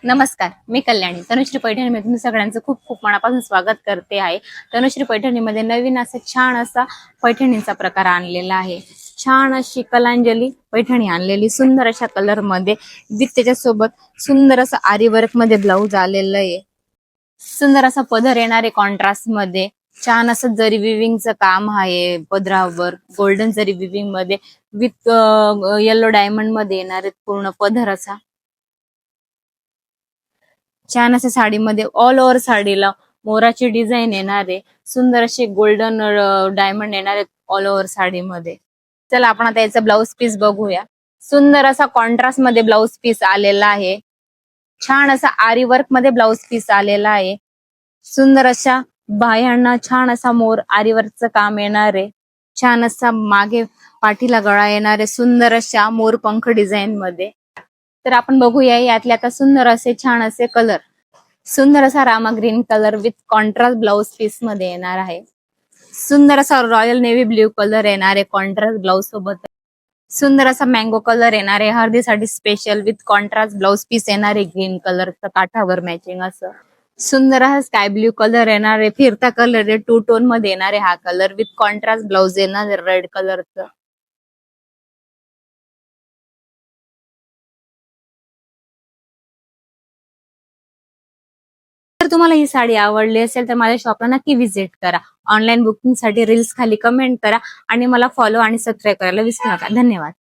नमस्कार, मी कल्याणी. तनुश्री पैठणीमध्ये तुम्ही सगळ्यांचं खूप खूप मनापासून स्वागत करते आहे. तनुश्री पैठणीमध्ये नवीन असा छान असा पैठणीचा प्रकार आणलेला आहे. छान अशी कलांजली पैठणी आणलेली सुंदर अशा कलर मध्ये विथ त्याच्यासोबत सुंदर असं आरी वर्क मध्ये ब्लाऊज आलेलं आहे. सुंदर असा पदर येणार आहे कॉन्ट्रास्ट मध्ये. छान असं जरी विविंगचं काम आहे पदरावर, गोल्डन जरी विविंग मध्ये विथ येलो डायमंड मध्ये येणार आहे पूर्ण पदर असा. छान अशा साडीमध्ये ऑल ओव्हर साडीला मोराची डिझाईन येणार आहे. सुंदर असे गोल्डन डायमंड येणार आहेत ऑल ओव्हर साडीमध्ये. चला आपण आता याचा ब्लाउज पीस बघूया. सुंदर असा कॉन्ट्रास्ट मध्ये ब्लाउज पीस आलेला आहे. छान असा आरी वर्क मध्ये ब्लाउज पीस आलेला आहे. सुंदर अशा बाह्यांना छान असा मोर आरी वर्कचं काम येणार आहे. छान असा मागे पाठीला गळा येणार आहे सुंदर अशा मोरपंख डिझाईन मध्ये. तर आपण बघूया यातले आता सुंदर असे छान असे कलर. सुंदर असा रामा green colour with contrast blouse piece मध्ये येणार आहे. सुंदर असा रॉयल नेव्ही ब्ल्यू कलर येणार आहे कॉन्ट्रास्ट ब्लाउज सोबत. सुंदर असा मँगो कलर येणार आहे हळदीसाठी special with contrast blouse piece येणार आहे ग्रीन कलरचा काठावर मॅचिंग असं. सुंदर हा स्काय ब्ल्यू कलर येणार आहे. फिरता कलर आहे टू टोन मध्ये येणार आहे हा कलर विथ कॉन्ट्रास्ट ब्लाउज येणार आहे रेड कलरचं. जर तुम्हाला ही साडी आवडली असेल तर माझ्या शॉपला नक्की व्हिजिट करा. ऑनलाईन बुकिंग साठी रील्स खाली कमेंट करा आणि मला फॉलो आणि सबस्क्राईब करायला विसरू नका. धन्यवाद.